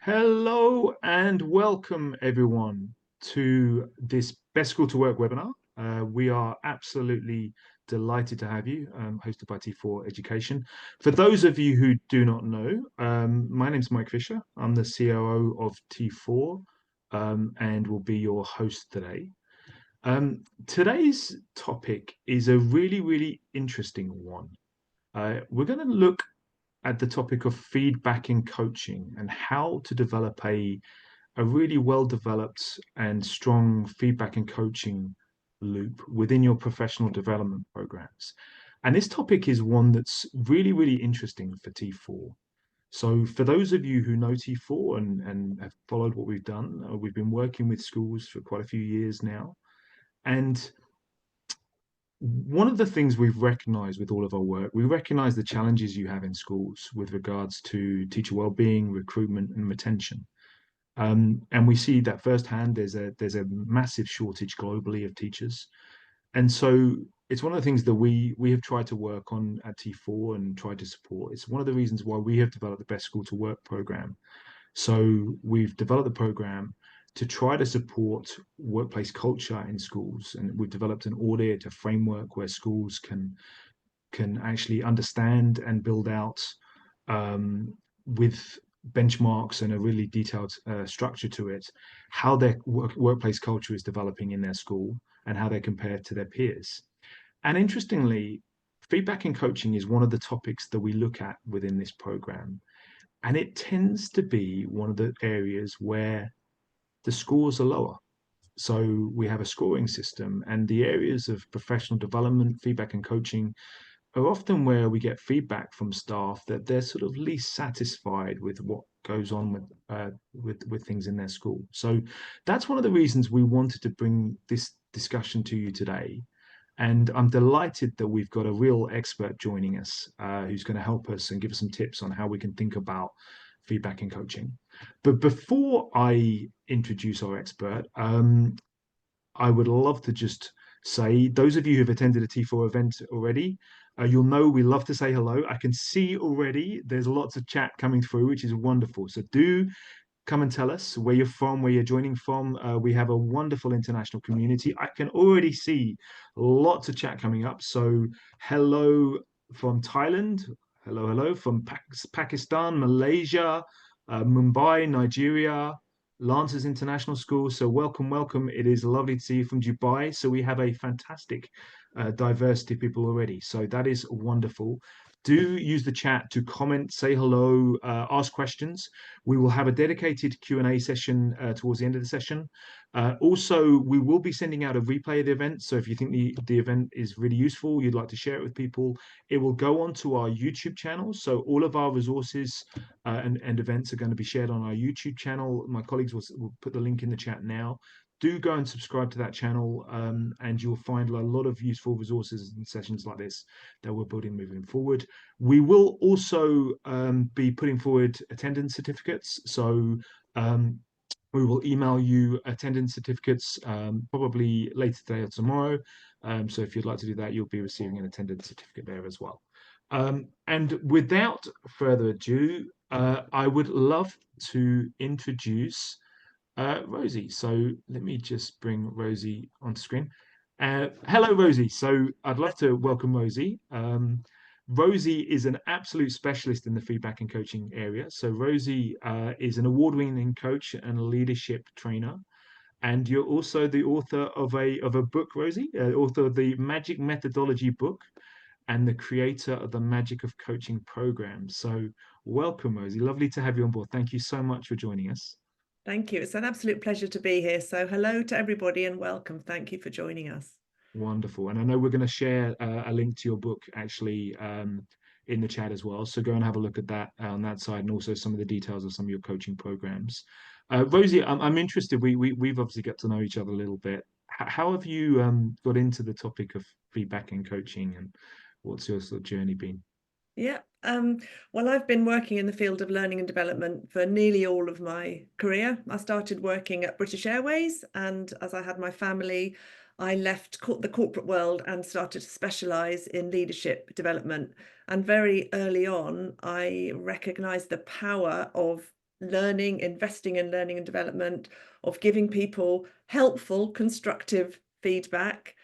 Hello and welcome everyone to this Best School to Work webinar. We are absolutely delighted to have you, hosted by T4 Education. For those of you who do not know, my name is Mike Fisher. I'm the COO of T4 and will be your host today. Today's topic is a really interesting one. We're going to look at the topic of feedback in coaching and how to develop a really well developed and strong feedback and coaching loop within your professional development programs. And this topic is one that's really interesting for T4. So for those of you who know T4 and have followed what we've done, we've been working with schools for quite a few years now. And one of the things we've recognized with all of our work, we recognize the challenges you have in schools with regards to teacher well-being, recruitment, and retention. And we see that firsthand. There's a massive shortage globally of teachers, and so it's one of the things that we have tried to work on at T4 and tried to support. It's one of the reasons why we have developed the Best School to Work program. So we've developed the program to try to support workplace culture in schools, and we've developed an audit, a framework where schools can actually understand and build out with benchmarks and a really detailed structure to it, how their workplace culture is developing in their school and how they compare to their peers. And interestingly, feedback and coaching is one of the topics that we look at within this program. And it tends to be one of the areas where the scores are lower. So we have a scoring system, and the areas of professional development, feedback, and coaching are often where we get feedback from staff that they're sort of least satisfied with what goes on with things in their school. So that's one of the reasons we wanted to bring this discussion to you today. And I'm delighted that we've got a real expert joining us who's going to help us and give us some tips on how we can think about feedback and coaching. But before I introduce our expert, I would love to just say, those of you who've attended a T4 event already, you'll know we love to say hello. I can see already there's lots of chat coming through, which is wonderful. So do come and tell us where you're from, where you're joining from. We have a wonderful international community. I can already see lots of chat coming up. So hello from Thailand. Hello from Pakistan, Malaysia, Mumbai, Nigeria, Lancers International School. So welcome. It is lovely to see you from Dubai. So we have a fantastic diversity of people already. So that is wonderful. Do use the chat to comment, say hello, ask questions. We will have a dedicated Q&A session towards the end of the session. Also, we will be sending out a replay of the event. So if you think the event is really useful, you'd like to share it with people, it will go onto our YouTube channel. So all of our resources and events are going to be shared on our YouTube channel. My colleagues will put the link in the chat now. Do go and subscribe to that channel, and you'll find a lot of useful resources and sessions like this that we're building moving forward. We will also be putting forward attendance certificates. So we will email you attendance certificates probably later today or tomorrow. So if you'd like to do that, you'll be receiving an attendance certificate there as well. And without further ado, I would love to introduce Rosie. So let me just bring Rosie onto screen. Hello, Rosie. So I'd love to welcome Rosie. Rosie is an absolute specialist in the feedback and coaching area. So Rosie is an award-winning coach and leadership trainer. And you're also the author of a book, Rosie, author of the Magic Methodology book and the creator of the Magic of Coaching program. So welcome, Rosie. Lovely to have you on board. Thank you so much for joining us. Thank you. It's an absolute pleasure to be here. So hello to everybody and welcome. Thank you for joining us. Wonderful. And I know we're going to share a link to your book actually in the chat as well. So go and have a look at that on that side, and also some of the details of some of your coaching programs. Rosie, I'm interested. We've obviously got to know each other a little bit. How have you got into the topic of feedback and coaching, and what's your sort of journey been? Yeah. Well, I've been working in the field of learning and development for nearly all of my career. I started working at British Airways, and as I had my family, I left the corporate world and started to specialize in leadership development. And very early on, I recognized the power of learning, investing in learning and development, of giving people helpful, constructive feedback.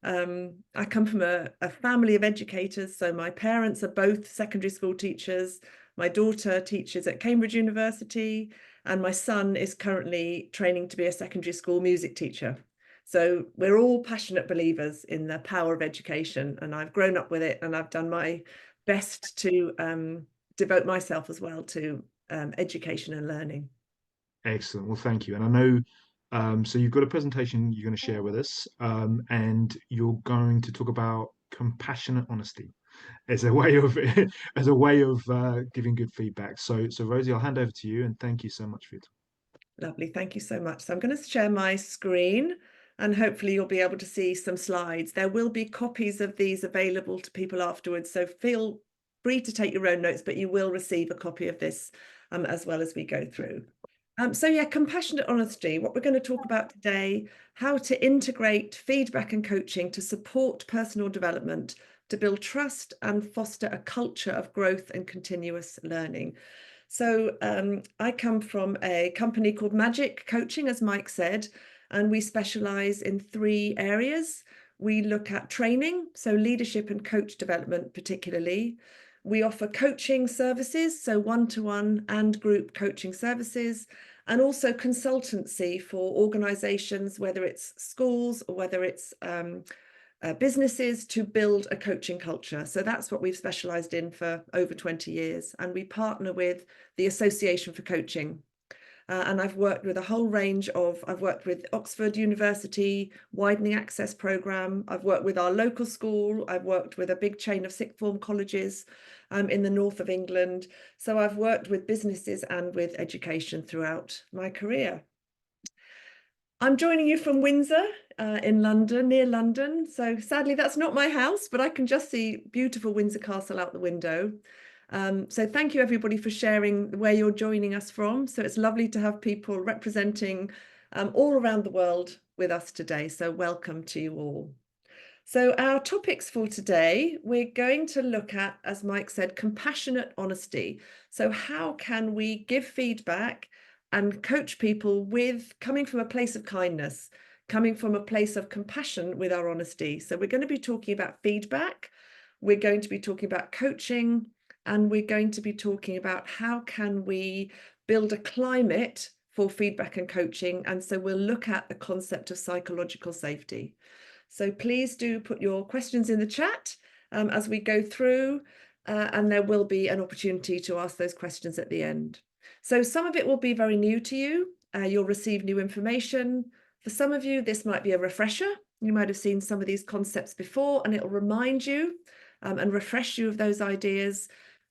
I come from a family of educators, so my parents are both secondary school teachers. My daughter teaches at Cambridge University, and my son is currently training to be a secondary school music teacher. So we're all passionate believers in the power of education, and I've grown up with it, and I've done my best to devote myself as well to education and learning. Excellent. Well, thank you. And I know, so you've got a presentation you're going to share with us, and you're going to talk about compassionate honesty as a way of as a way of giving good feedback. So Rosie, I'll hand over to you, and thank you so much for your time. Lovely, thank you so much. So I'm going to share my screen, and hopefully you'll be able to see some slides. There will be copies of these available to people afterwards, so feel free to take your own notes, but you will receive a copy of this as well as we go through. So yeah, compassionate honesty, what we're going to talk about today, how to integrate feedback and coaching to support personal development, to build trust and foster a culture of growth and continuous learning. So I come from a company called Magic Coaching, as Mike said, and we specialize in 3 areas. We look at training, so leadership and coach development particularly. We offer coaching services, so one-to-one and group coaching services, and also consultancy for organizations, whether it's schools or whether it's businesses, to build a coaching culture. So that's what we've specialized in for over 20 years. And we partner with the Association for Coaching. And I've worked with a whole range of, I've worked with Oxford University, Widening Access Programme. I've worked with our local school. I've worked with a big chain of sixth form colleges in the north of England. So I've worked with businesses and with education throughout my career. I'm joining you from Windsor in London, near London. So sadly, that's not my house, but I can just see beautiful Windsor Castle out the window. So thank you everybody for sharing where you're joining us from. So it's lovely to have people representing all around the world with us today. So welcome to you all. So our topics for today, we're going to look at, as Mike said, compassionate honesty. So how can we give feedback and coach people with coming from a place of kindness, coming from a place of compassion with our honesty? So we're going to be talking about feedback, we're going to be talking about coaching, and we're going to be talking about how can we build a climate for feedback and coaching. And so we'll look at the concept of psychological safety. So please do put your questions in the chat as we go through, and there will be an opportunity to ask those questions at the end. So some of it will be very new to you. You'll receive new information. For some of you, this might be a refresher. You might have seen some of these concepts before, and it'll remind you and refresh you of those ideas.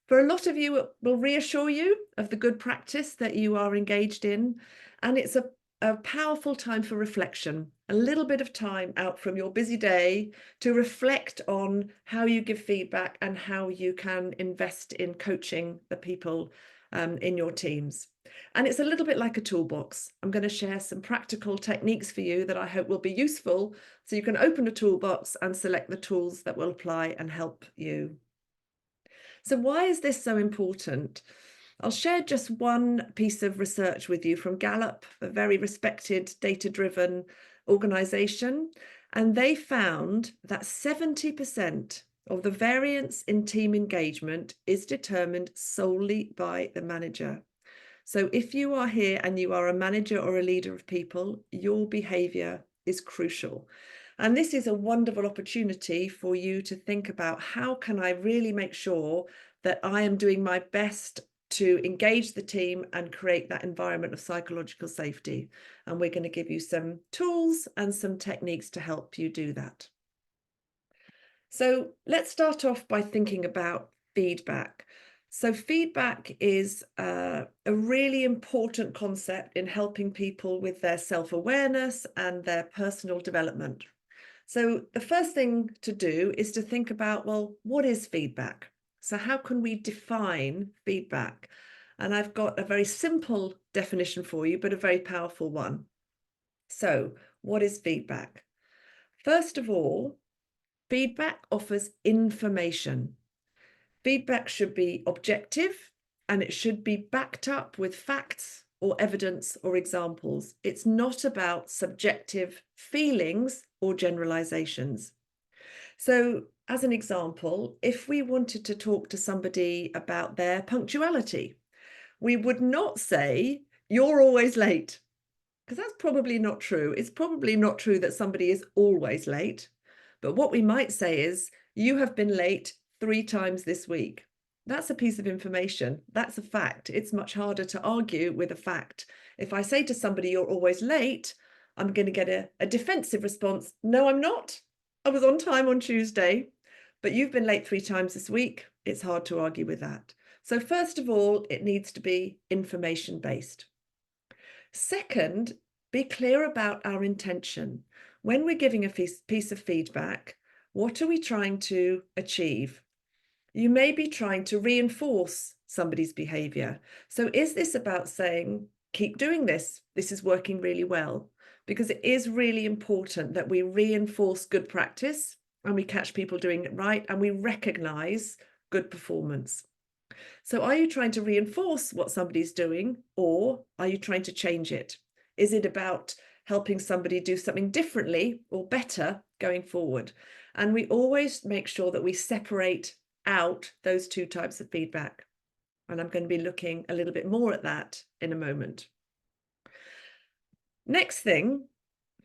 For a lot of you, it will reassure you of the good practice that you are engaged in. And it's a powerful time for reflection, a little bit of time out from your busy day to reflect on how you give feedback and how you can invest in coaching the people in your teams. And it's a little bit like a toolbox. I'm going to share some practical techniques for you that I hope will be useful, so you can open a toolbox and select the tools that will apply and help you. So why is this so important? I'll share just one piece of research with you from Gallup, a very respected data-driven organization. And they found that 70% of the variance in team engagement is determined solely by the manager. So if you are here and you are a manager or a leader of people, your behavior is crucial. And this is a wonderful opportunity for you to think about, how can I really make sure that I am doing my best to engage the team and create that environment of psychological safety. And we're going to give you some tools and some techniques to help you do that. So let's start off by thinking about feedback. So feedback is a really important concept in helping people with their self-awareness and their personal development. So the first thing to do is to think about, well, what is feedback? So how can we define feedback? And I've got a very simple definition for you, but a very powerful one. So what is feedback? First of all, feedback offers information. Feedback should be objective and it should be backed up with facts or evidence or examples. It's not about subjective feelings or generalizations. So, as an example, if we wanted to talk to somebody about their punctuality, we would not say, "You're always late," because that's probably not true. It's probably not true that somebody is always late. But what we might say is, "You have been late 3 times this week." That's a piece of information. That's a fact. It's much harder to argue with a fact. If I say to somebody, "You're always late," I'm going to get a defensive response. "No, I'm not. I was on time on Tuesday, but you've been late 3 times this week." It's hard to argue with that. So first of all, it needs to be information-based. Second, be clear about our intention. When we're giving a piece of feedback, what are we trying to achieve? You may be trying to reinforce somebody's behavior. So is this about saying, "Keep doing this. This is working really well"? Because it is really important that we reinforce good practice and we catch people doing it right and we recognize good performance. So are you trying to reinforce what somebody's doing, or are you trying to change it? Is it about helping somebody do something differently or better going forward? And we always make sure that we separate out those two types of feedback. And I'm going to be looking a little bit more at that in a moment. Next thing,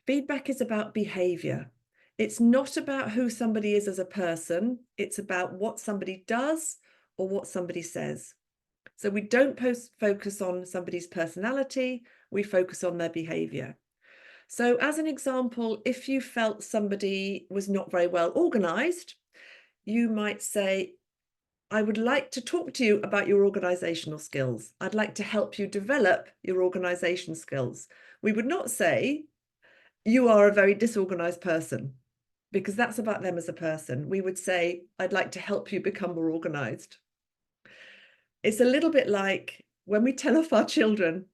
feedback is about behavior. It's not about who somebody is as a person. It's about what somebody does or what somebody says. So we don't focus on somebody's personality, we focus on their behavior. So as an example, if you felt somebody was not very well organized, you might say, "I would like to talk to you about your organizational skills. I'd like to help you develop your organization skills." We would not say, "You are a very disorganized person," because that's about them as a person. We would say, "I'd like to help you become more organized." It's a little bit like when we tell off our children,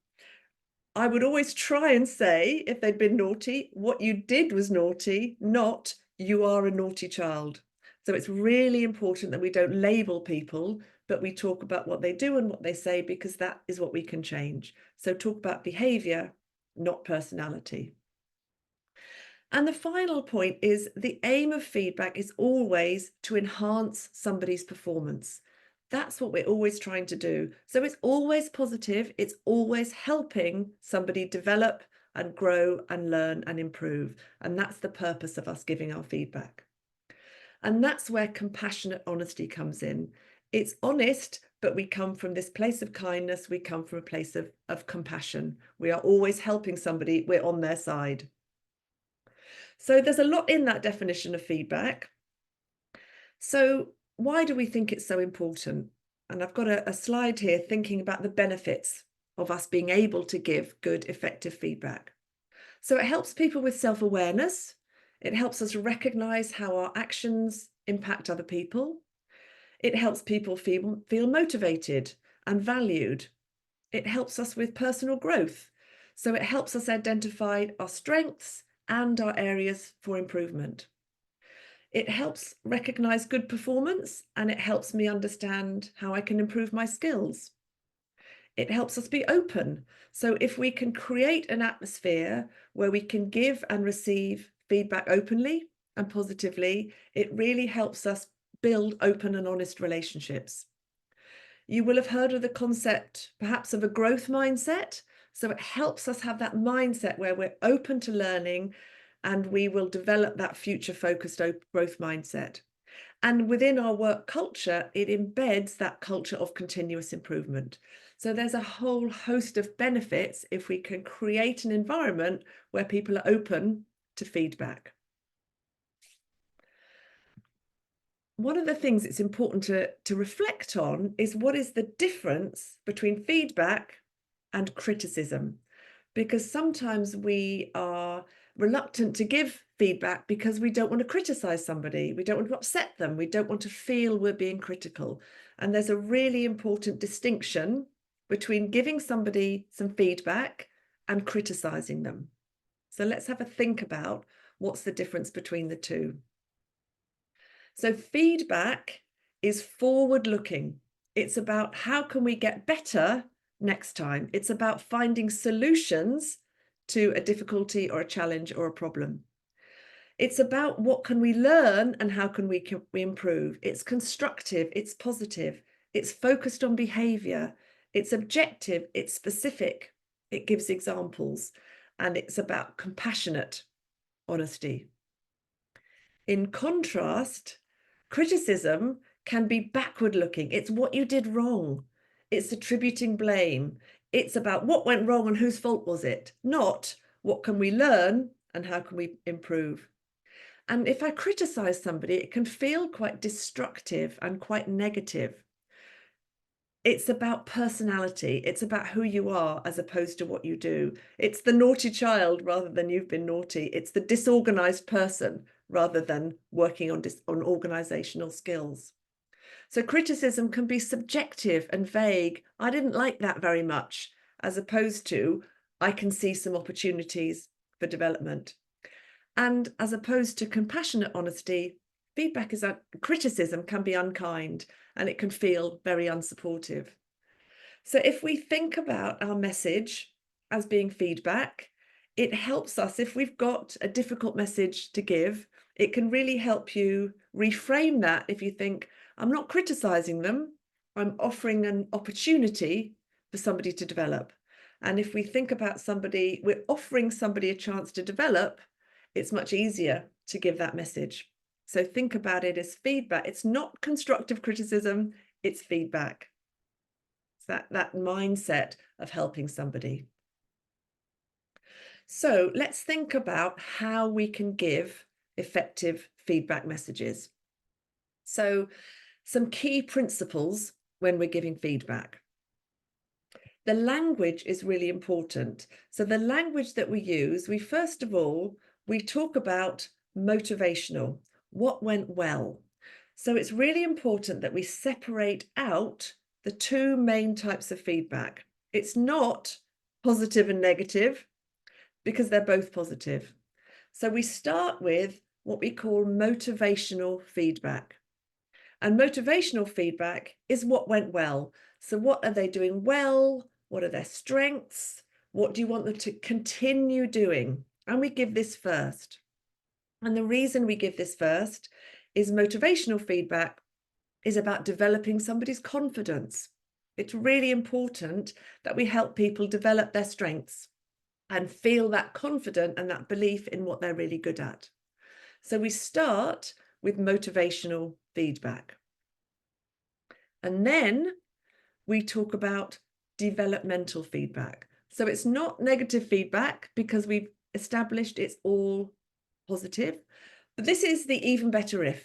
I would always try and say, if they'd been naughty, "What you did was naughty," not "You are a naughty child." So it's really important that we don't label people, but we talk about what they do and what they say, because that is what we can change. So talk about behavior, not personality. And the final point is the aim of feedback is always to enhance somebody's performance. That's what we're always trying to do. So it's always positive. It's always helping somebody develop and grow and learn and improve. And that's the purpose of us giving our feedback. And that's where compassionate honesty comes in. It's honest, but we come from this place of kindness. We come from a place of compassion. We are always helping somebody. We're on their side. So there's a lot in that definition of feedback. So why do we think it's so important? And I've got a slide here thinking about the benefits of us being able to give good, effective feedback. So it helps people with self-awareness. It helps us recognize how our actions impact other people. It helps people feel motivated and valued. It helps us with personal growth. So it helps us identify our strengths and our areas for improvement. It helps recognize good performance, and it helps me understand how I can improve my skills. It helps us be open. So if we can create an atmosphere where we can give and receive feedback openly and positively, it really helps us build open and honest relationships. You will have heard of the concept, perhaps, of a growth mindset. So it helps us have that mindset where we're open to learning and we will develop that future-focused growth mindset. And within our work culture, it embeds that culture of continuous improvement. So there's a whole host of benefits if we can create an environment where people are open to feedback. One of the things it's important to reflect on is what is the difference between feedback and criticism, because sometimes we are reluctant to give feedback because we don't want to criticize somebody, we don't want to upset them, we don't want to feel we're being critical. And there's a really important distinction between giving somebody some feedback and criticizing them. So let's have a think about what's the difference between the two. So feedback is forward looking. It's about how can we get better next time. It's about finding solutions to a difficulty or a challenge or a problem. It's about what can we learn and how can we improve. It's constructive, it's positive, it's focused on behaviour, it's objective, it's specific, it gives examples, and it's about compassionate honesty. In contrast, criticism can be backward looking. It's what you did wrong. It's attributing blame. It's about what went wrong and whose fault was it, not what can we learn and how can we improve. And if I criticize somebody, it can feel quite destructive and quite negative. It's about personality. It's about who you are as opposed to what you do. It's the naughty child rather than you've been naughty. It's the disorganized person rather than working on organizational skills. So criticism can be subjective and vague. I didn't like that very much, as opposed to I can see some opportunities for development. And as opposed to compassionate honesty, criticism can be unkind and it can feel very unsupportive. So if we think about our message as being feedback, it helps us if we've got a difficult message to give, it can really help you reframe that if you think, I'm not criticizing them, I'm offering an opportunity for somebody to develop. And if we think about somebody, we're offering somebody a chance to develop, it's much easier to give that message. So think about it as feedback. It's not constructive criticism, it's feedback. It's that mindset of helping somebody. So let's think about how we can give effective feedback messages. So some key principles when we're giving feedback. The language is really important. So the language that we use, first of all, we talk about motivational, what went well. So it's really important that we separate out the two main types of feedback. It's not positive and negative because they're both positive. So we start with what we call motivational feedback. And motivational feedback is what went well. So what are they doing well? What are their strengths? What do you want them to continue doing? And we give this first. And the reason we give this first is motivational feedback is about developing somebody's confidence. It's really important that we help people develop their strengths and feel that confident and that belief in what they're really good at. So we start with motivational feedback. And then we talk about developmental feedback. So it's not negative feedback because we've established it's all positive, but this is the even better if.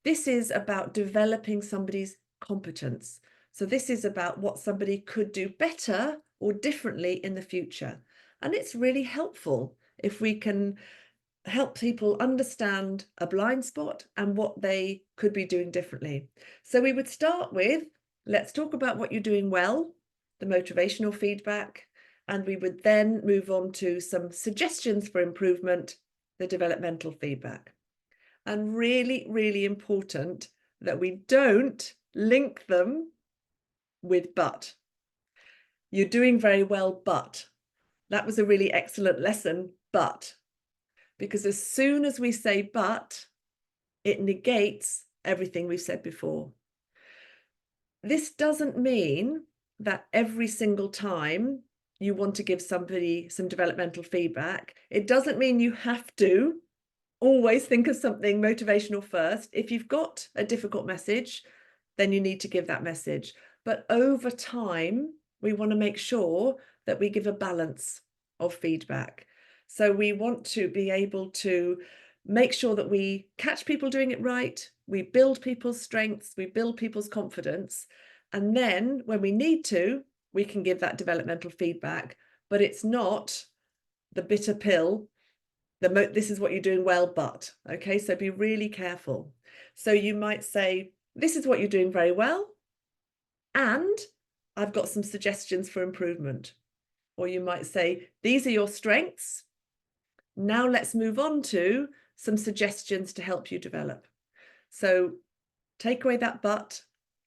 This is about developing somebody's competence. So this is about what somebody could do better or differently in the future. And it's really helpful if we can help people understand a blind spot and what they could be doing differently. So we would start with, let's talk about what you're doing well, the motivational feedback, and we would then move on to some suggestions for improvement, the developmental feedback. And really, really important that we don't link them with but. You're doing very well, but. That was a really excellent lesson, but. Because as soon as we say but, it negates everything we've said before. This doesn't mean that every single time you want to give somebody some developmental feedback, it doesn't mean you have to always think of something motivational first. If you've got a difficult message, then you need to give that message. But over time, we want to make sure that we give a balance of feedback. So we want to be able to make sure that we catch people doing it right, we build people's strengths, we build people's confidence, and then when we need to, we can give that developmental feedback, but it's not the bitter pill. This is what you're doing well, but, okay, so be really careful. So you might say, this is what you're doing very well, and I've got some suggestions for improvement. Or you might say, these are your strengths. Now let's move on to some suggestions to help you develop. So take away that but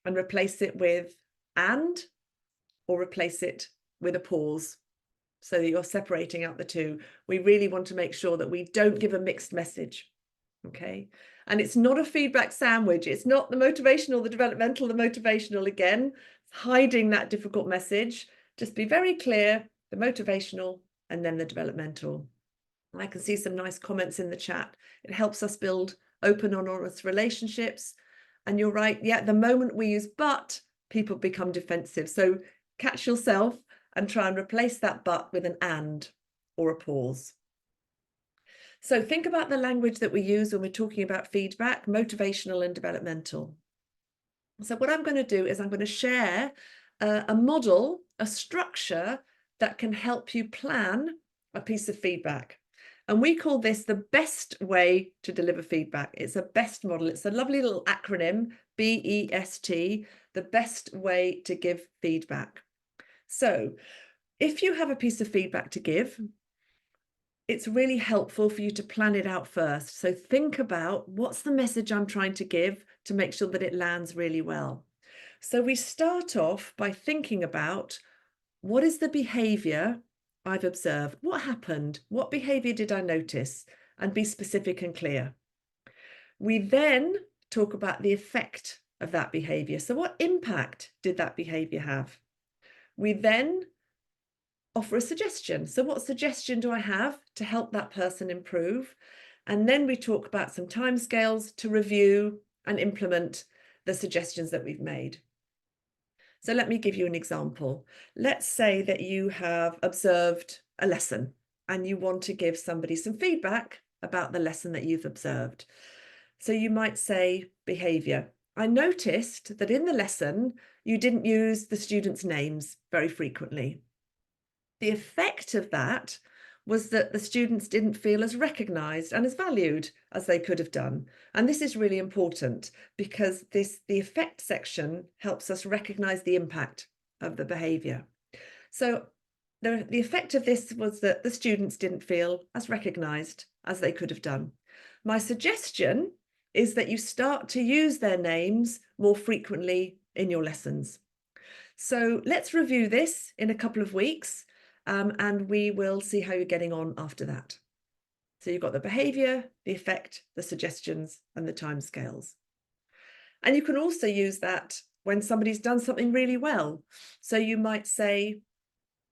and replace it with and, or replace it with a pause so that you're separating out the two. We really want to make sure that we don't give a mixed message. Okay. And it's not a feedback sandwich. It's not the motivational, the developmental, the motivational again, hiding that difficult message. Just be very clear, the motivational and then the developmental. And I can see some nice comments in the chat. It helps us build open and honest relationships. And you're right. Yeah, the moment we use but, people become defensive. So catch yourself and try and replace that but with an and or a pause. So think about the language that we use when we're talking about feedback, motivational and developmental. So what I'm going to do is I'm going to share a model, a structure that can help you plan a piece of feedback. And we call this the best way to deliver feedback. It's a BEST model. It's a lovely little acronym, BEST, the best way to give feedback. So if you have a piece of feedback to give, it's really helpful for you to plan it out first. So think about what's the message I'm trying to give to make sure that it lands really well. So we start off by thinking about what is the behavior I've observed? What happened? What behavior did I notice? And be specific and clear. We then talk about the effect of that behavior. So what impact did that behavior have? We then offer a suggestion. So what suggestion do I have to help that person improve? And then we talk about some timescales to review and implement the suggestions that we've made. So let me give you an example. Let's say that you have observed a lesson and you want to give somebody some feedback about the lesson that you've observed. So you might say behavior. I noticed that in the lesson, you didn't use the students' names very frequently. The effect of that was that the students didn't feel as recognised and as valued as they could have done. And this is really important because the effect section helps us recognise the impact of the behaviour. So the effect of this was that the students didn't feel as recognised as they could have done. My suggestion is that you start to use their names more frequently in your lessons. So let's review this in a couple of weeks. And we will see how you're getting on after that. So you've got the behaviour, the effect, the suggestions, and the timescales. And you can also use that when somebody's done something really well. So you might say,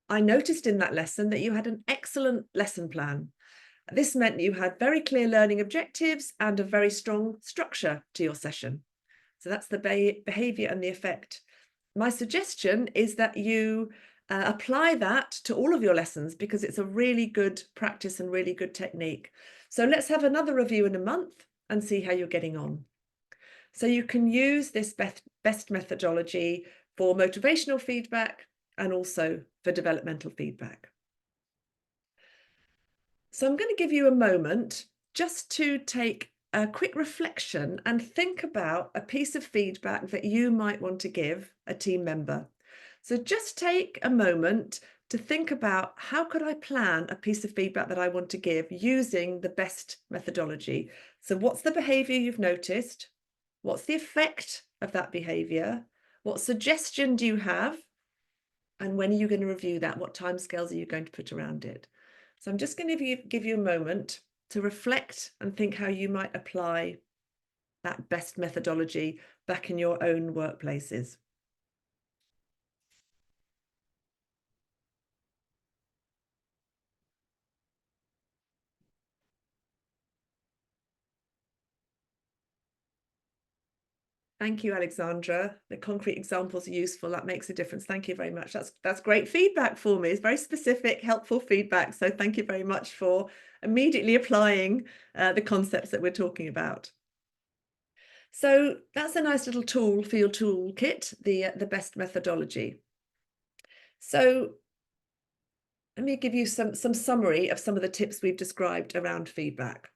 I noticed in that lesson that you had an excellent lesson plan. This meant you had very clear learning objectives and a very strong structure to your session. So that's the behaviour and the effect. My suggestion is that you apply that to all of your lessons because it's a really good practice and really good technique. So let's have another review in a month and see how you're getting on. So you can use this BEST methodology for motivational feedback and also for developmental feedback. So I'm going to give you a moment just to take a quick reflection and think about a piece of feedback that you might want to give a team member. So just take a moment to think about how could I plan a piece of feedback that I want to give using the BEST methodology. So what's the behavior you've noticed? What's the effect of that behavior? What suggestion do you have? And when are you going to review that? What timescales are you going to put around it? So I'm just going to give you a moment to reflect and think how you might apply that BEST methodology back in your own workplaces. Thank you, Alexandra. The concrete examples are useful. That makes a difference. Thank you very much. That's great feedback for me. It's very specific, helpful feedback. So thank you very much for immediately applying the concepts that we're talking about. So that's a nice little tool for your toolkit, the BEST methodology. So let me give you some summary of some of the tips we've described around feedback.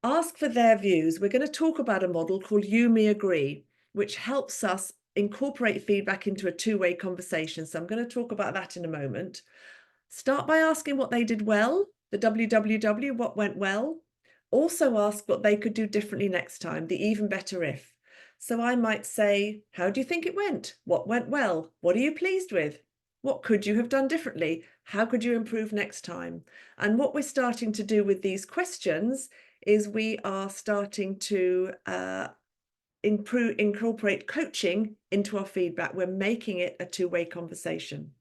Ask for their views. We're going to talk about a model called You, Me, Agree, which helps us incorporate feedback into a two-way conversation. So I'm going to talk about that in a moment. Start by asking what they did well, the WWW, what went well. Also ask what they could do differently next time, the even better if. So I might say, how do you think it went? What went well? What are you pleased with? What could you have done differently? How could you improve next time? And what we're starting to do with these questions is we are starting to incorporate coaching into our feedback. We're making it a two-way conversation.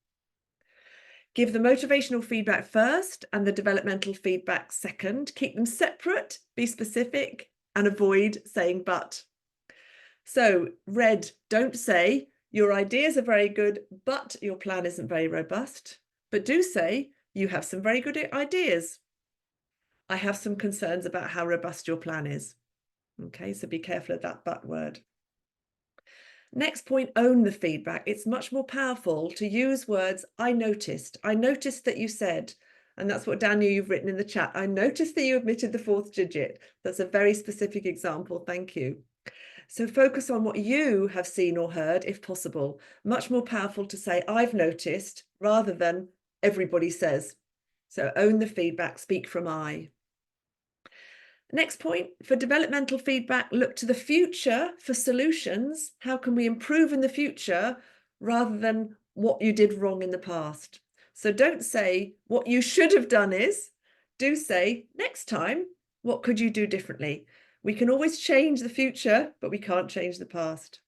Give the motivational feedback first and the developmental feedback second. Keep them separate, be specific, and avoid saying but. So, red, don't say, your ideas are very good, but your plan isn't very robust. But do say, you have some very good ideas. I have some concerns about how robust your plan is. Okay, so be careful of that but word. Next point, own the feedback. It's much more powerful to use words, I noticed that you said, and that's what Daniel, you've written in the chat. I noticed that you omitted the fourth digit. That's a very specific example. Thank you. So focus on what you have seen or heard, if possible. Much more powerful to say, I've noticed, rather than everybody says. So own the feedback, speak from I. Next point, for developmental feedback, look to the future for solutions. How can we improve in the future rather than what you did wrong in the past? So don't say what you should have done is, do say next time, what could you do differently? We can always change the future, but we can't change the past.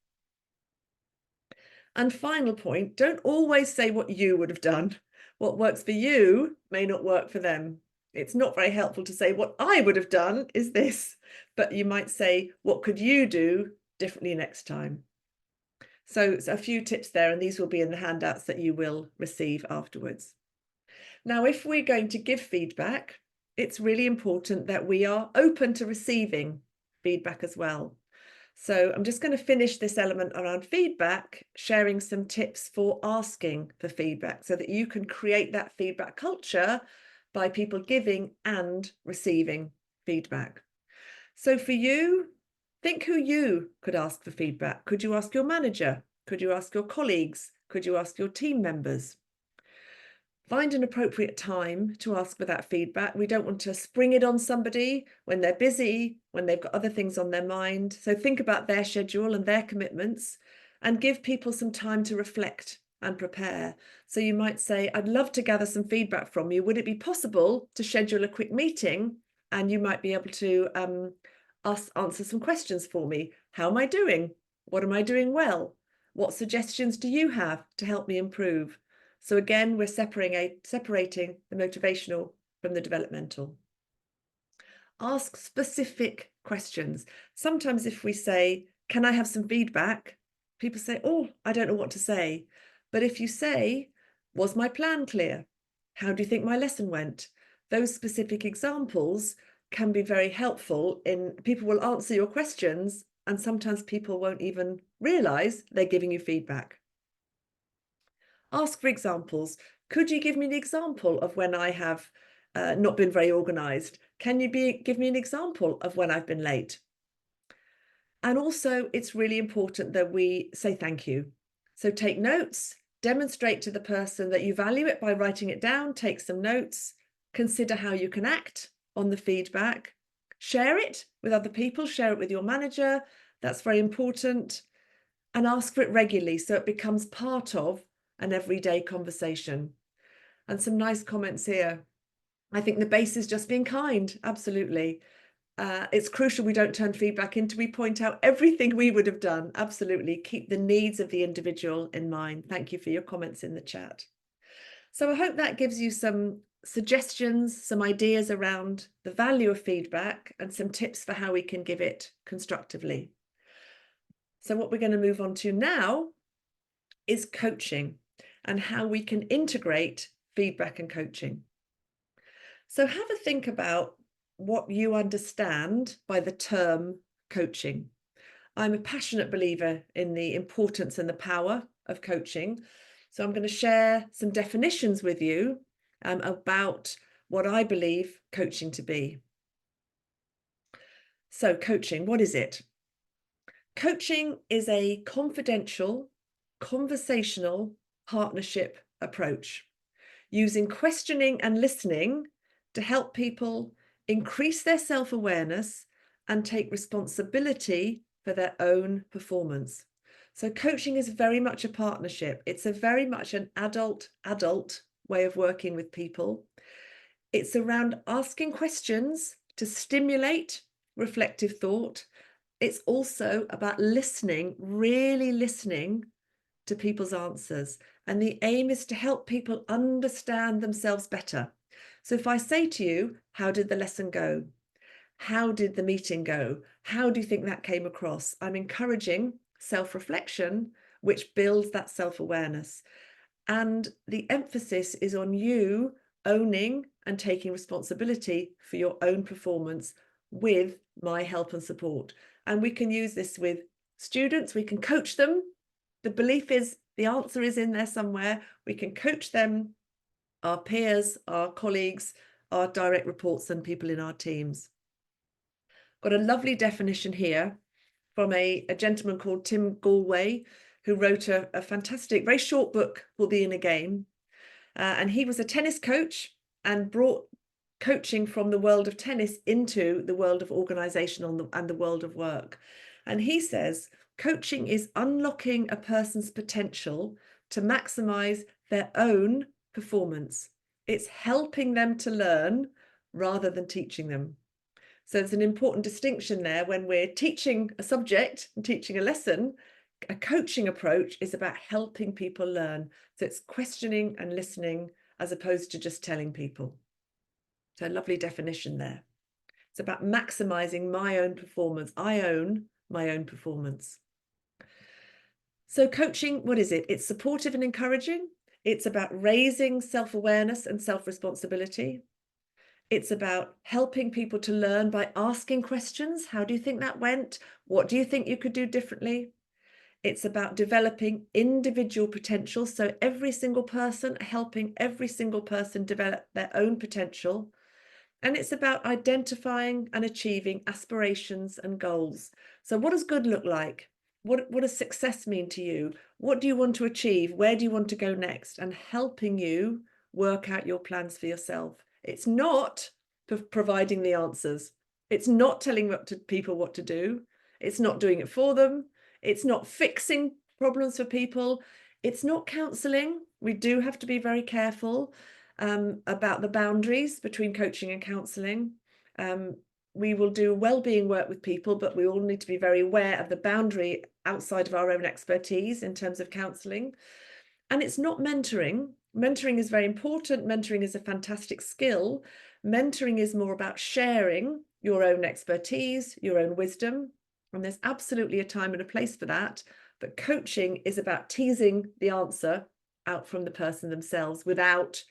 And final point, don't always say what you would have done. What works for you may not work for them. It's not very helpful to say what I would have done is this, but you might say, what could you do differently next time? So a few tips there, and these will be in the handouts that you will receive afterwards. Now, if we're going to give feedback, it's really important that we are open to receiving feedback as well. So I'm just going to finish this element around feedback, sharing some tips for asking for feedback so that you can create that feedback culture by people giving and receiving feedback. So for you, think who you could ask for feedback. Could you ask your manager? Could you ask your colleagues? Could you ask your team members? Find an appropriate time to ask for that feedback. We don't want to spring it on somebody when they're busy, when they've got other things on their mind. So think about their schedule and their commitments and give people some time to reflect and prepare. So you might say, I'd love to gather some feedback from you. Would it be possible to schedule a quick meeting? And you might be able to answer some questions for me. How am I doing? What am I doing well? What suggestions do you have to help me improve? So again, we're separating the motivational from the developmental. Ask specific questions. Sometimes if we say, can I have some feedback? People say, oh, I don't know what to say. But if you say, was my plan clear? How do you think my lesson went? Those specific examples can be very helpful in people will answer your questions, and sometimes people won't even realize they're giving you feedback. Ask for examples. Could you give me an example of when I have not been very organized? Can you give me an example of when I've been late? And also, it's really important that we say thank you. So take notes, demonstrate to the person that you value it by writing it down, take some notes, consider how you can act on the feedback, share it with other people, share it with your manager. That's very important. And ask for it regularly so it becomes part of an everyday conversation. And some nice comments here. I think the base is just being kind. Absolutely. It's crucial we don't turn feedback into, we point out everything we would have done. Absolutely. Keep the needs of the individual in mind. Thank you for your comments in the chat. So I hope that gives you some suggestions, some ideas around the value of feedback and some tips for how we can give it constructively. So what we're going to move on to now is coaching and how we can integrate feedback and coaching. So have a think about what you understand by the term coaching. I'm a passionate believer in the importance and the power of coaching. So I'm going to share some definitions with you about what I believe coaching to be. So coaching, what is it? Coaching is a confidential, conversational partnership approach, using questioning and listening to help people increase their self-awareness and take responsibility for their own performance. So coaching is very much a partnership. It's a very much an adult way of working with people. It's around asking questions to stimulate reflective thought. It's also about listening, really listening to people's answers. And the aim is to help people understand themselves better. So if I say to you, how did the lesson go? How did the meeting go? How do you think that came across? I'm encouraging self-reflection, which builds that self-awareness. And the emphasis is on you owning and taking responsibility for your own performance with my help and support. And we can use this with students, we can coach them. The belief is the answer is in there somewhere. We can coach them, our peers, our colleagues, our direct reports, and people in our teams. Got a lovely definition here from a gentleman called Tim Galway, who wrote a fantastic, very short book called The Inner Game. And he was a tennis coach and brought coaching from the world of tennis into the world of organizational and the world of work. And he says, coaching is unlocking a person's potential to maximize their own performance. It's helping them to learn rather than teaching them. So there's an important distinction there. When we're teaching a subject and teaching a lesson, a coaching approach is about helping people learn. So it's questioning and listening as opposed to just telling people. So a lovely definition there. It's about maximizing my own performance. I own my own performance. So coaching, what is it? It's supportive and encouraging. It's about raising self-awareness and self-responsibility. It's about helping people to learn by asking questions. How do you think that went? What do you think you could do differently? It's about developing individual potential. So every single person, helping every single person develop their own potential. And it's about identifying and achieving aspirations and goals. So what does good look like? What does success mean to you? What do you want to achieve? Where do you want to go next? And helping you work out your plans for yourself. It's not providing the answers. It's not telling people what to do. It's not doing it for them. It's not fixing problems for people. It's not counselling. We do have to be very careful about the boundaries between coaching and counselling. We will do well-being work with people, but we all need to be very aware of the boundary outside of our own expertise in terms of counselling. And it's not mentoring. Mentoring is very important. Mentoring is a fantastic skill. Mentoring is more about sharing your own expertise, your own wisdom. And there's absolutely a time and a place for that. But coaching is about teasing the answer out from the person themselves without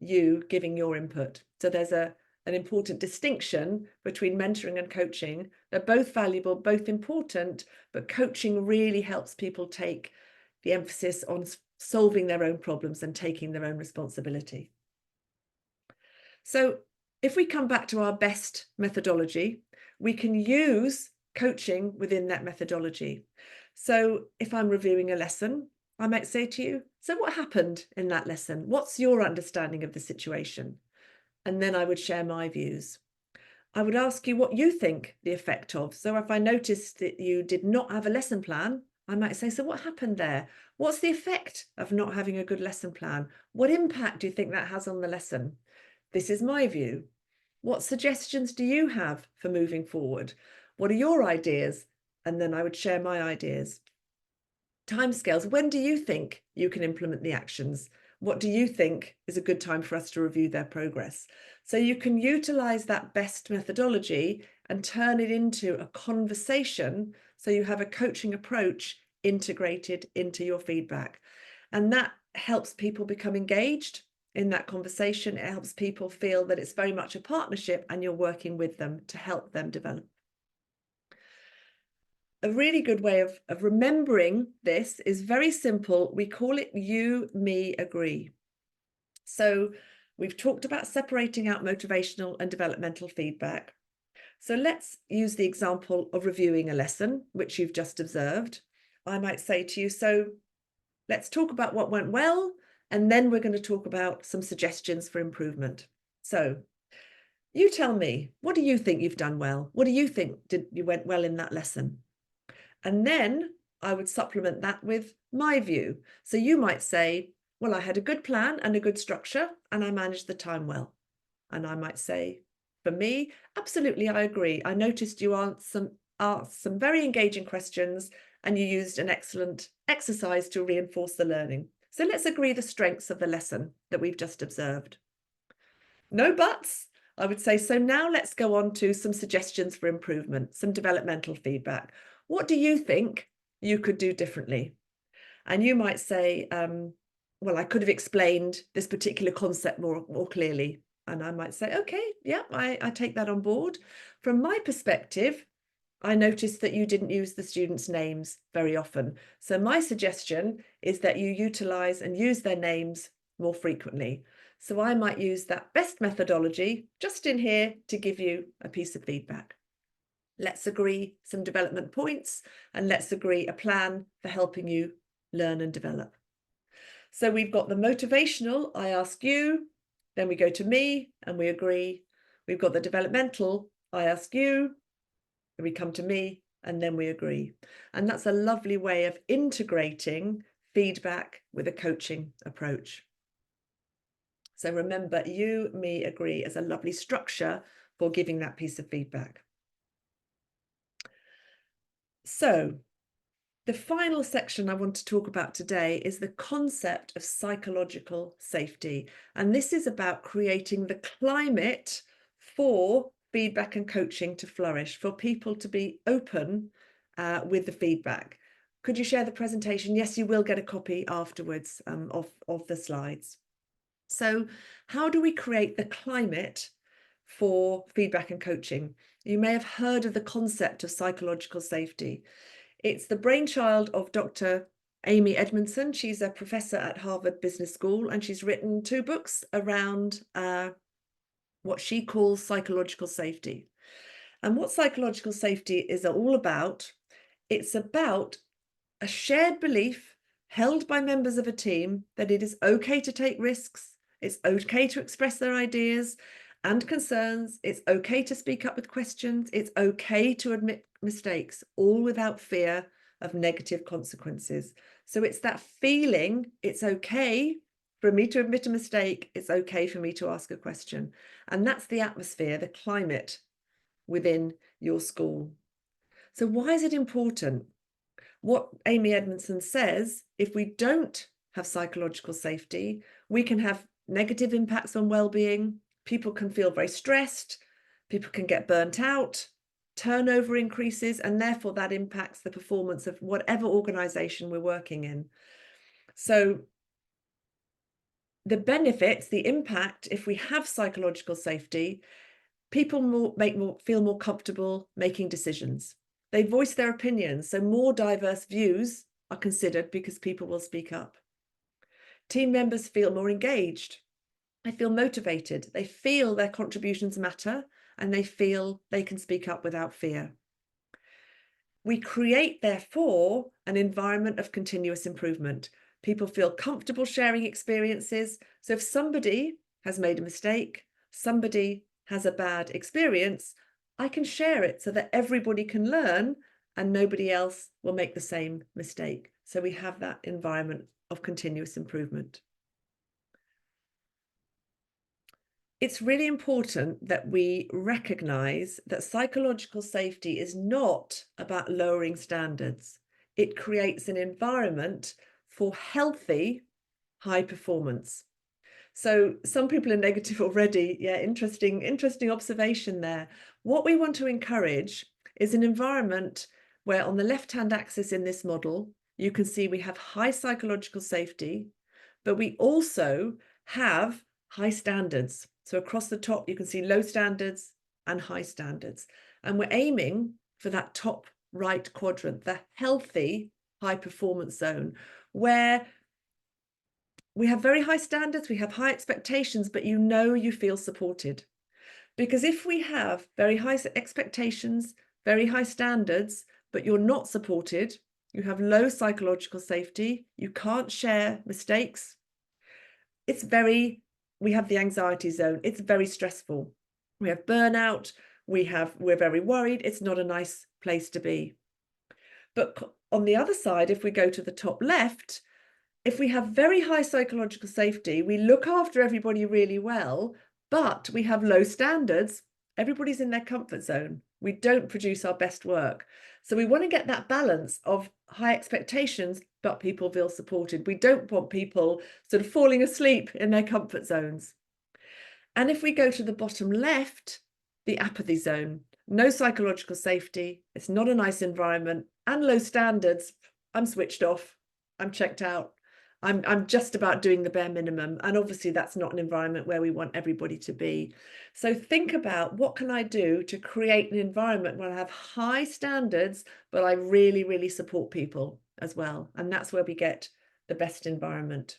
you giving your input. So there's an important distinction between mentoring and coaching. They're both valuable, both important, but coaching really helps people take the emphasis on solving their own problems and taking their own responsibility. So if we come back to our best methodology, we can use coaching within that methodology. So if I'm reviewing a lesson, I might say to you, so what happened in that lesson? What's your understanding of the situation? And then I would share my views. I would ask you what you think the effect of. So if I noticed that you did not have a lesson plan, I might say, so what happened there? What's the effect of not having a good lesson plan? What impact do you think that has on the lesson? This is my view. What suggestions do you have for moving forward? What are your ideas? And then I would share my ideas. Timescales. When do you think you can implement the actions? What do you think is a good time for us to review their progress? So you can utilize that best methodology and turn it into a conversation. So you have a coaching approach integrated into your feedback. And that helps people become engaged in that conversation. It helps people feel that it's very much a partnership and you're working with them to help them develop. A really good way of remembering this is very simple. We call it you, me, agree. So we've talked about separating out motivational and developmental feedback. So let's use the example of reviewing a lesson, which you've just observed. I might say to you, so let's talk about what went well, and then we're going to talk about some suggestions for improvement. So you tell me, what do you think you've done well? What do you think you went well in that lesson? And then I would supplement that with my view. So you might say, well, I had a good plan and a good structure, and I managed the time well. And I might say, for me, absolutely, I agree. I noticed you asked some very engaging questions, and you used an excellent exercise to reinforce the learning. So let's agree the strengths of the lesson that we've just observed. No buts. I would say, so now let's go on to some suggestions for improvement, some developmental feedback. What do you think you could do differently? And you might say, well, I could have explained this particular concept more clearly. And I might say, okay, yeah, I take that on board. From my perspective, I noticed that you didn't use the students' names very often. So my suggestion is that you utilize and use their names more frequently. So I might use that best methodology just in here to give you a piece of feedback. Let's agree some development points, and let's agree a plan for helping you learn and develop. So we've got the motivational, I ask you, then we go to me and we agree. We've got the developmental, I ask you, we come to me, and then we agree. And that's a lovely way of integrating feedback with a coaching approach. So remember, you, me, agree as a lovely structure for giving that piece of feedback. So the final section I want to talk about today is the concept of psychological safety. And this is about creating the climate for feedback and coaching to flourish, for people to be open with the feedback. Could you share the presentation? Yes, you will get a copy afterwards of the slides. So how do we create the climate for feedback and coaching? You may have heard of the concept of psychological safety. It's the brainchild of Dr. Amy Edmondson. She's a professor at Harvard Business School, and she's written 2 books around what she calls psychological safety. And what psychological safety is all about, it's about a shared belief held by members of a team that it is okay to take risks, it's okay to express their ideas and concerns, it's okay to speak up with questions, it's okay to admit mistakes, all without fear of negative consequences. So it's that feeling, it's okay for me to admit a mistake, it's okay for me to ask a question. And that's the atmosphere, the climate within your school. So why is it important? What Amy Edmondson says, if we don't have psychological safety, we can have negative impacts on well-being. People can feel very stressed. People can get burnt out. Turnover increases, and therefore that impacts the performance of whatever organization we're working in. So the benefits, the impact, if we have psychological safety, people feel more comfortable making decisions. They voice their opinions, so more diverse views are considered because people will speak up. Team members feel more engaged. They feel motivated. They feel their contributions matter, and they feel they can speak up without fear. We create, therefore, an environment of continuous improvement. People feel comfortable sharing experiences. So if somebody has made a mistake, somebody has a bad experience, I can share it so that everybody can learn and nobody else will make the same mistake. So we have that environment of continuous improvement. It's really important that we recognize that psychological safety is not about lowering standards. It creates an environment for healthy high performance. So some people are negative already. Yeah, interesting observation there. What we want to encourage is an environment where on the left-hand axis in this model, you can see we have high psychological safety, but we also have high standards. So across the top, you can see low standards and high standards. And we're aiming for that top right quadrant, the healthy high performance zone, where we have very high standards, we have high expectations, but you feel supported. Because if we have very high expectations, very high standards, but you're not supported, you have low psychological safety, you can't share mistakes, we have the anxiety zone. It's very stressful. We have burnout, we're very worried. It's not a nice place to be. But on the other side, if we go to the top left, if we have very high psychological safety, we look after everybody really well, but we have low standards, everybody's in their comfort zone. We don't produce our best work. So we want to get that balance of high expectations, but people feel supported. We don't want people sort of falling asleep in their comfort zones. And if we go to the bottom left, the apathy zone, no psychological safety, it's not a nice environment, and low standards. I'm switched off, I'm checked out. I'm just about doing the bare minimum. And obviously that's not an environment where we want everybody to be. So think about, what can I do to create an environment where I have high standards, but I really, really support people as well. And that's where we get the best environment.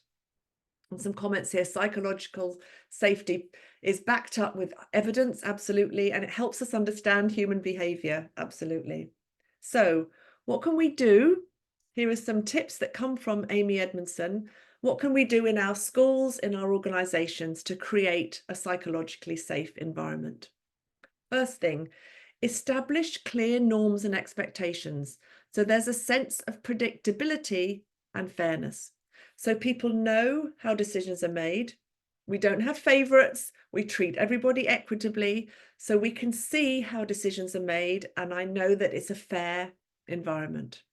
And some comments here: psychological safety is backed up with evidence, absolutely, and it helps us understand human behavior, absolutely. So what can we do? Here are some tips that come from Amy Edmondson. What can we do in our schools, in our organizations, to create a psychologically safe environment? First thing, establish clear norms and expectations. So there's a sense of predictability and fairness. So people know how decisions are made. We don't have favorites. We treat everybody equitably. So we can see how decisions are made. And I know that it's a fair environment.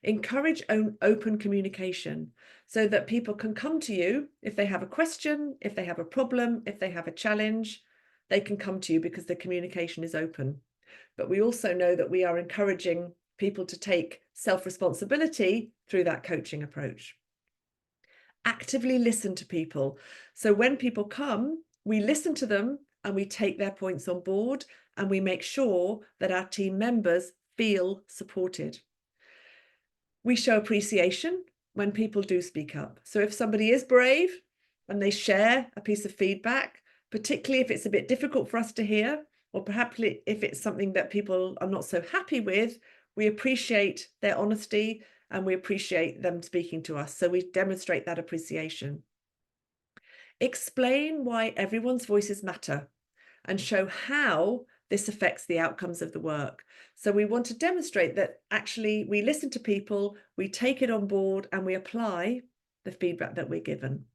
Encourage open communication so that people can come to you if they have a question, if they have a problem, if they have a challenge, they can come to you because the communication is open. But we also know that we are encouraging people to take self-responsibility through that coaching approach. Actively listen to people. So when people come, we listen to them and we take their points on board, and we make sure that our team members feel supported. We show appreciation when people do speak up. So if somebody is brave and they share a piece of feedback, particularly if it's a bit difficult for us to hear, or perhaps if it's something that people are not so happy with, we appreciate their honesty and we appreciate them speaking to us. So we demonstrate that appreciation. Explain why everyone's voices matter and show how this affects the outcomes of the work. So we want to demonstrate that actually we listen to people, we take it on board, and we apply the feedback that we're given.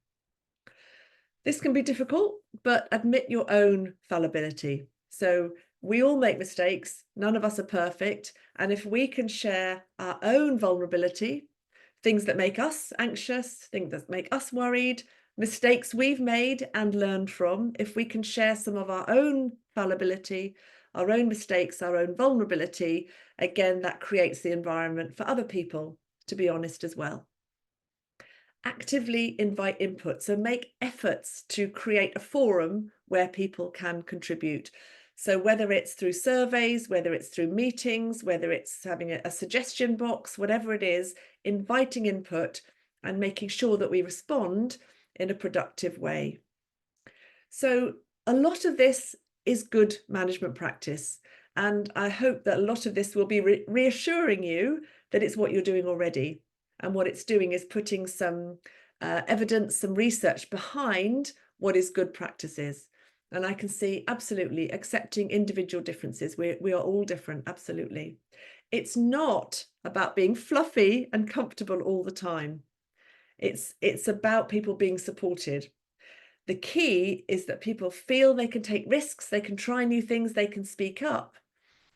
This can be difficult, but admit your own fallibility. So we all make mistakes, none of us are perfect. And if we can share our own vulnerability, things that make us anxious, things that make us worried, mistakes we've made and learned from, if we can share some of our own fallibility, our own mistakes, our own vulnerability, again, that creates the environment for other people to be honest as well. Actively invite input. So make efforts to create a forum where people can contribute. So whether it's through surveys, whether it's through meetings, whether it's having a suggestion box, whatever it is, inviting input and making sure that we respond in a productive way. So a lot of this is good management practice. And I hope that a lot of this will be reassuring you that it's what you're doing already. And what it's doing is putting some evidence, some research behind what is good practices. And I can see absolutely accepting individual differences. We are all different, absolutely. It's not about being fluffy and comfortable all the time. It's about people being supported. The key is that people feel they can take risks, they can try new things, they can speak up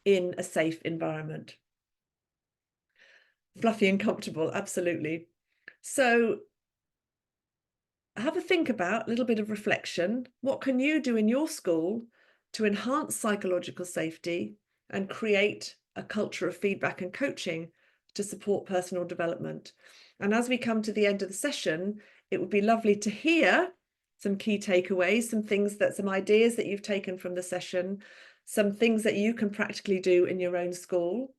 in a safe environment. Fluffy and comfortable, absolutely. So have a think about, a little bit of reflection. What can you do in your school to enhance psychological safety and create a culture of feedback and coaching to support personal development? And as we come to the end of the session, it would be lovely to hear some key takeaways, some ideas that you've taken from the session, some things that you can practically do in your own school.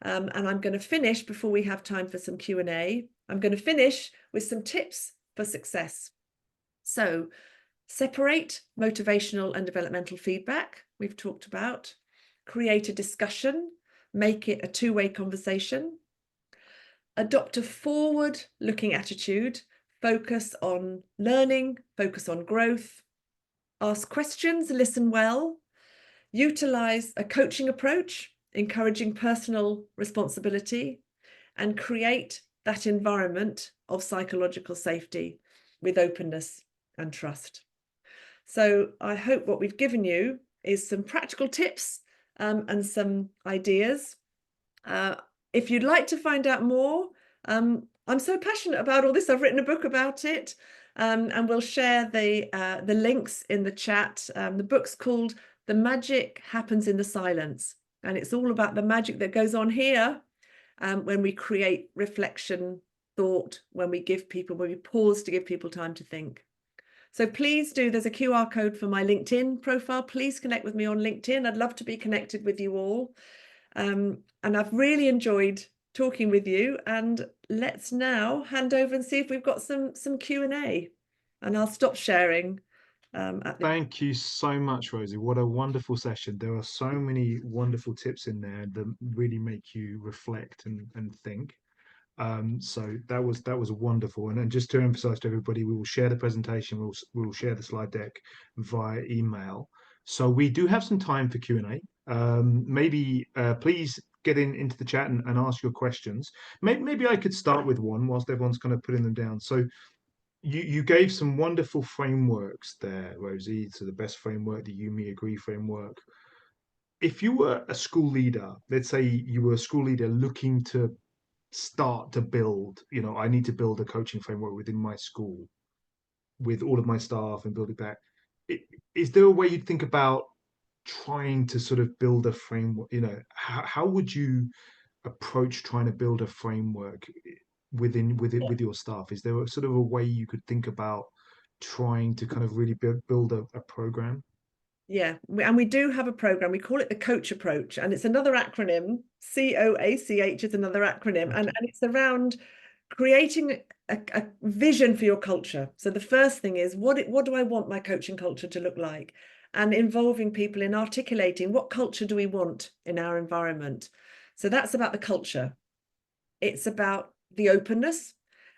And I'm going to finish, before we have time for some Q&A, I'm going to finish with some tips for success. So separate motivational and developmental feedback, we've talked about. Create a discussion, make it a two-way conversation. Adopt a forward-looking attitude, focus on learning, focus on growth. Ask questions, listen well. Utilize a coaching approach encouraging personal responsibility, and create that environment of psychological safety with openness and trust. So I hope what we've given you is some practical tips and some ideas. If you'd like to find out more, I'm so passionate about all this. I've written a book about it, and we'll share the links in the chat. The book's called "The Magic Happens in the Silence," and it's all about the magic that goes on here when we create reflection, thought, when we pause to give people time to think. So please do, there's a QR code for my LinkedIn profile. Please connect with me on LinkedIn. I'd love to be connected with you all. And I've really enjoyed talking with you. And let's now hand over and see if we've got some Q&A. And I'll stop sharing. Thank you so much, Rosie. What a wonderful session. There are so many wonderful tips in there that really make you reflect and think. So that was wonderful. And just to emphasize to everybody, we will share the presentation. We'll share the slide deck via email. So we do have some time for Q&A. Maybe please get into the chat and ask your questions. Maybe I could start with one whilst everyone's kind of putting them down. So you gave some wonderful frameworks there, Rosie. So the best framework, the You Me Agree framework. If you were a school leader, let's say you were a school leader looking to start to build, I need to build a coaching framework within my school with all of my staff and build it back. Is there a way you'd think about trying to sort of build a framework? How would you approach trying to build a framework with your staff? Is there a sort of a way you could think about trying to kind of really build a program? Yeah, and we do have a program. We call it the Coach Approach, and it's another acronym. COACH is another acronym, and it's around creating a vision for your culture. So the first thing is what do I want my coaching culture to look like, and involving people in articulating what culture do we want in our environment. So that's about the culture. It's about the openness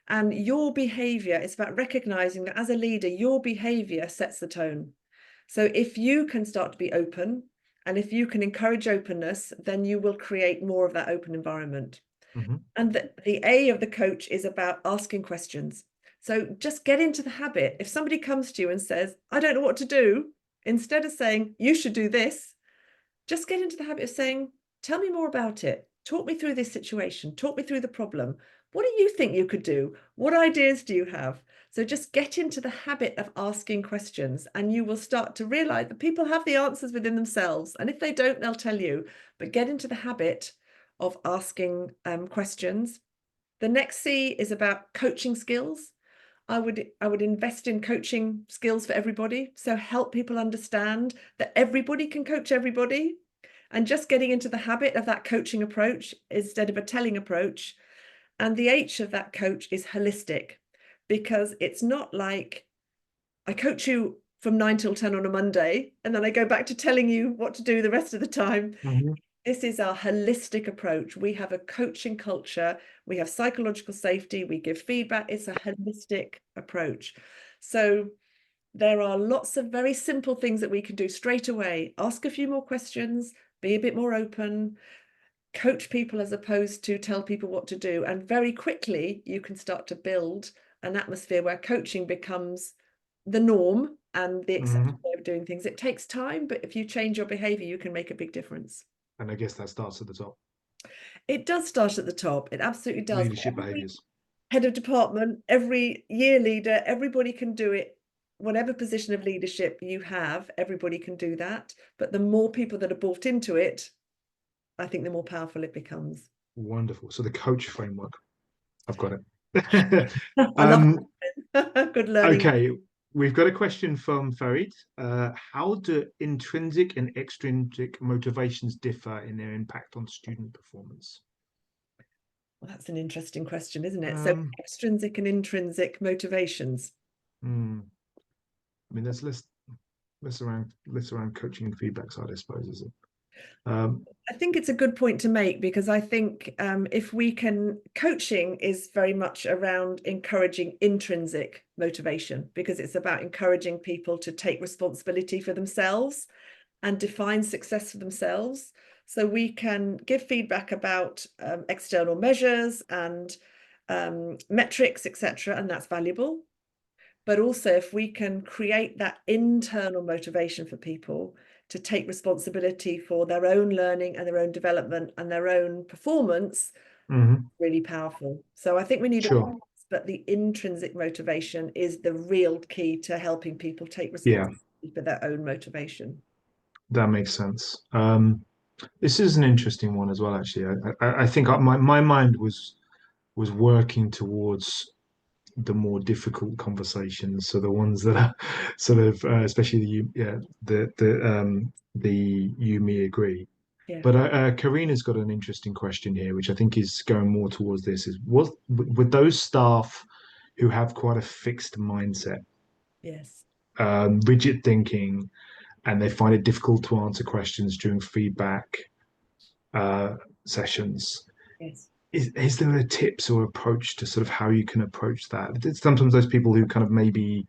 and your behavior. It's about recognizing that as a leader, your behavior sets the tone. So if you can start to be open and if you can encourage openness, then you will create more of that open environment. Mm-hmm. And the A of the coach is about asking questions. So just get into the habit. If somebody comes to you and says, I don't know what to do, instead of saying, you should do this, just get into the habit of saying, tell me more about it. Talk me through this situation. Talk me through the problem. What do you think you could do? What ideas do you have? So just get into the habit of asking questions, and you will start to realize that people have the answers within themselves. And if they don't, they'll tell you. But get into the habit of asking questions. The next C is about coaching skills. I would invest in coaching skills for everybody. So help people understand that everybody can coach everybody, and just getting into the habit of that coaching approach instead of a telling approach. And the H of that coach is holistic, because it's not like I coach you from 9 till 10 on a Monday, and then I go back to telling you what to do the rest of the time. Mm-hmm. This is our holistic approach. We have a coaching culture. We have psychological safety. We give feedback. It's a holistic approach. So there are lots of very simple things that we can do straight away. Ask a few more questions, be a bit more open, coach people as opposed to tell people what to do. And very quickly, you can start to build an atmosphere where coaching becomes the norm and the accepted way of doing things. It takes time, but if you change your behavior, you can make a big difference. And I guess that starts at the top. It does start at the top. It absolutely does. Leadership behaviors. Head of department, every year leader, everybody can do it. Whatever position of leadership you have, everybody can do that. But the more people that are bought into it, I think the more powerful it becomes. Wonderful. So the coach framework. I've got it. I love that. Good learning. Okay, we've got a question from Farid. How do intrinsic and extrinsic motivations differ in their impact on student performance? Well, that's an interesting question, isn't it? So extrinsic and intrinsic motivations. I mean, that's less around coaching and feedback side, I suppose, is it? I think it's a good point to make, because I think if we can, coaching is very much around encouraging intrinsic motivation, because it's about encouraging people to take responsibility for themselves and define success for themselves. So we can give feedback about external measures and metrics, etc., and that's valuable. But also, if we can create that internal motivation for people to take responsibility for their own learning and their own development and their own performance, Hmm. really powerful. So I think we need Sure. all, but the intrinsic motivation is the real key to helping people take Yeah, responsibility for their own motivation. that makes sense. This is an interesting one as well, actually. I think my mind was working towards the more difficult conversations. So the ones that are sort of, especially the you me agree. Yeah. But Karina's got an interesting question here, which I think is going more towards this: is was with those staff who have quite a fixed mindset, Yes. rigid thinking, and they find it difficult to answer questions during feedback uh, sessions. Yes. Is there a tips or approach to sort of how you can approach that? Sometimes those people who kind of maybe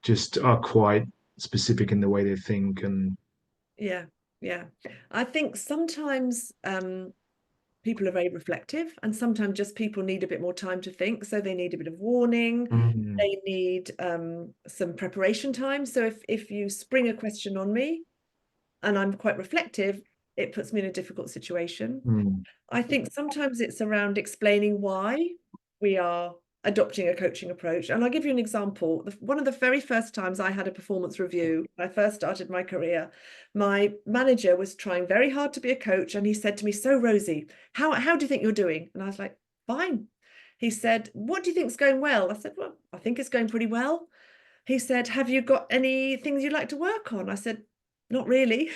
just are quite specific in the way they think and Yeah. Yeah. I think sometimes people are very reflective, and sometimes just people need a bit more time to think. So they need a bit of warning. mm, They need some preparation time. So if you spring a question on me and I'm quite reflective, it puts me in a difficult situation. mm, I think sometimes it's around explaining why we are adopting a coaching approach. And I'll give you an example. One of the very first times I had a performance review, when I first started my career, my manager was trying very hard to be a coach. And he said to me, "So, Rosie, how do you think you're doing?" And I was like, "Fine." He said, "What do you think's going well?" I said, "Well, I think it's going pretty well." He said, "Have you got any things you'd like to work on?" I said, "Not really."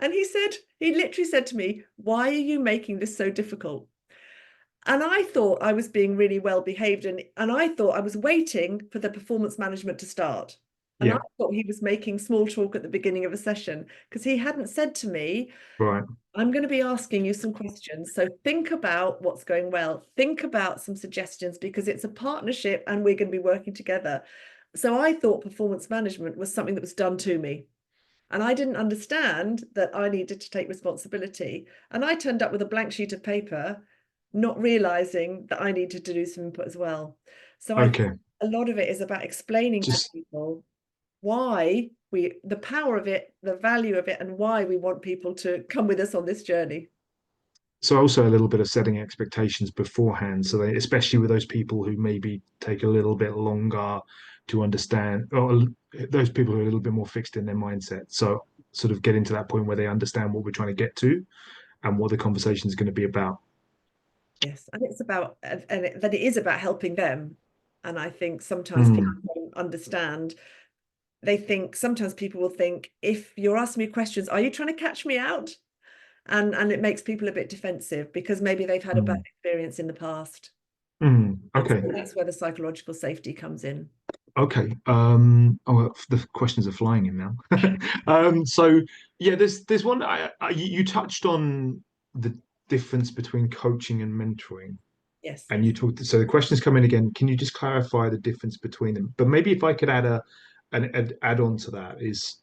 And he literally said to me, "Why are you making this so difficult?" And I thought I was being really well behaved, and I thought I was waiting for the performance management to start. And I yeah, thought he was making small talk at the beginning of a session because he hadn't said to me, right, "I'm going to be asking you some questions. So think about what's going well. Think about some suggestions because it's a partnership and we're going to be working together." So I thought performance management was something that was done to me. And I didn't understand that I needed to take responsibility. And I turned up with a blank sheet of paper, not realizing that I needed to do some input as well. So I think okay, a lot of it is about explaining to just people the power of it, the value of it, and why we want people to come with us on this journey. so also a little bit of setting expectations beforehand, so they, especially with those people who maybe take a little bit longer to understand, or those people who are a little bit more fixed in their mindset. So sort of getting to that point where they understand what we're trying to get to and what the conversation is going to be about. Yes, and it's about that it is about helping them. And I think sometimes people Mm, don't understand. They think sometimes people will think, if you're asking me questions, are you trying to catch me out? And it makes people a bit defensive because maybe they've had a bad mm, experience in the past. And so okay. that's where the psychological safety comes in. Okay. Oh, well, the questions are flying in now. So yeah, there's one. You touched on the difference between coaching and mentoring, Yes. and you talked. So the questions come in again. Can you just clarify the difference between them? But maybe if I could add an add on to that is,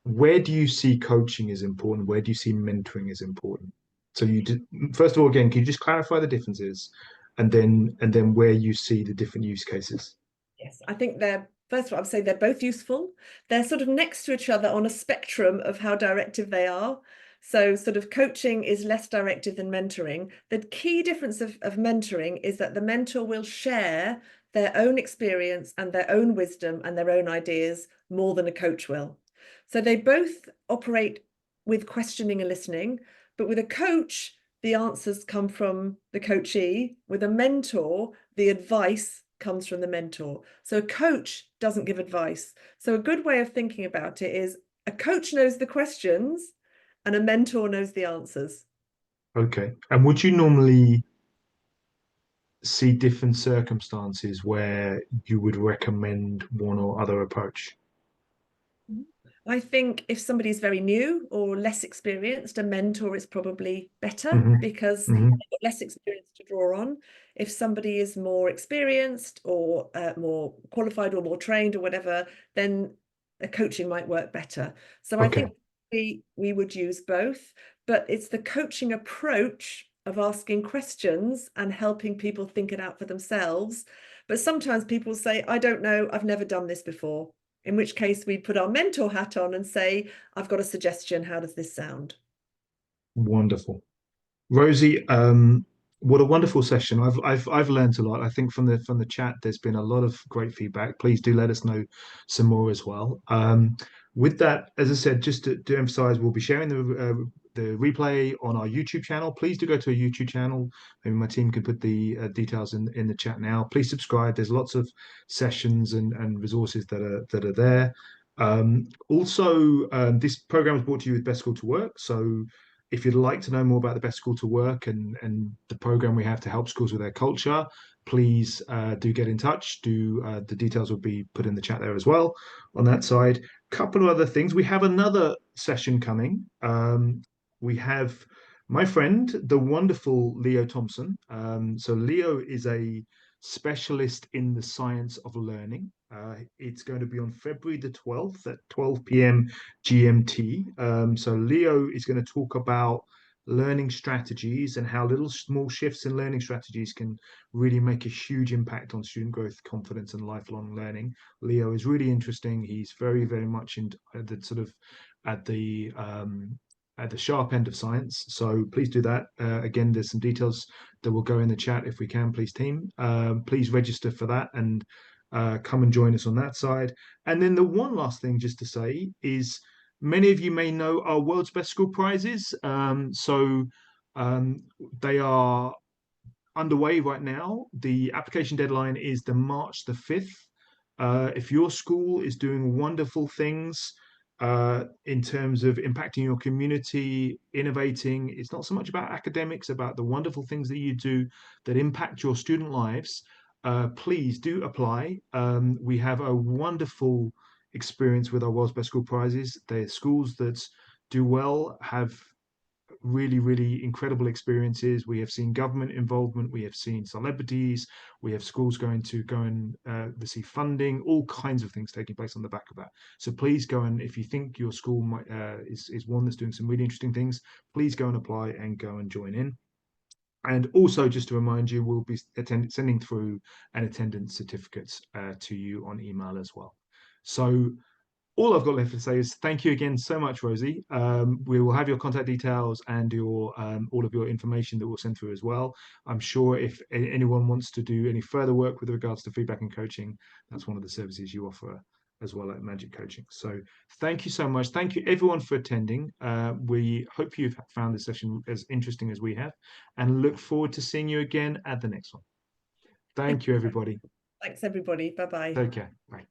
where do you see coaching is important? Where do you see mentoring is important? So you did, first of all, again, can you just clarify the differences, and then where you see the different use cases? Yes, I think they're, first of all, I'd say they're both useful. They're sort of next to each other on a spectrum of how directive they are. So, sort of coaching is less directive than mentoring. The key difference of mentoring is that the mentor will share their own experience and their own wisdom and their own ideas more than a coach will. So, they both operate with questioning and listening, but with a coach, the answers come from the coachee. With a mentor, the advice comes from the mentor. So a coach doesn't give advice. So a good way of thinking about it is a coach knows the questions and a mentor knows the answers. Okay. And would you normally see different circumstances where you would recommend one or other approach? I think if somebody's very new or less experienced, a mentor is probably better Hmm. because Hmm. they've got less experience to draw on. If somebody is more experienced or more qualified or more trained or whatever, then a coaching might work better. So I Okay. think we would use both. but it's the coaching approach of asking questions and helping people think it out for themselves. But sometimes people say, I don't know, I've never done this before. In which case we put our mentor hat on and say, I've got a suggestion. How does this sound? Wonderful. Rosie, what a wonderful session. I've learned a lot. I think from the chat, there's been a lot of great feedback. Please do let us know some more as well. With that, as I said, just to emphasize, we'll be sharing the replay on our YouTube channel. Please do go to our YouTube channel. Maybe my team can put the details in the chat now. Please subscribe. There's lots of sessions and resources that are there. Also, this program is brought to you with Best School to Work. So if you'd like to know more about the Best School to Work and the program we have to help schools with their culture, please do get in touch. The details will be put in the chat there as well on that side. Couple of other things. We have another session coming. We have my friend, the wonderful Leo Thompson. So Leo is a specialist in the science of learning. It's going to be on February the 12th at 12 p.m. GMT. So Leo is going to talk about learning strategies and how little small shifts in learning strategies can really make a huge impact on student growth, confidence, and lifelong learning. Leo is really interesting. He's very, very much in the sort of at the at the sharp end of science. So please do that. Again, there's some details that will go in the chat if we can, please, team. Please register for that and come and join us on that side. And then the one last thing just to say is many of you may know our World's Best School Prizes. Um, they are underway right now. The application deadline is the March the 5th. If your school is doing wonderful things in terms of impacting your community, innovating, it's not so much about academics, about the wonderful things that you do that impact your student lives. Please do apply. We have a wonderful experience with our World's Best School Prizes. They're schools that do well, have really, really incredible experiences. We have seen government involvement, we have seen celebrities, we have schools going to go and receive funding, all kinds of things taking place on the back of that. So please go, and if you think your school might, is one that's doing some really interesting things, please go and apply and go and join in. And also, just to remind you, we'll be sending through an attendance certificate to you on email as well. So all I've got left to say is thank you again so much, Rosie. We will have your contact details and your all of your information that we'll send through as well. I'm sure if anyone wants to do any further work with regards to feedback and coaching, that's one of the services you offer as well at Magic Coaching. So thank you so much. Thank you everyone for attending. We hope you've found this session as interesting as we have and look forward to seeing you again at the next one. Thank Thank you, you. everybody. Thanks, everybody. Bye bye. Take care. Bye.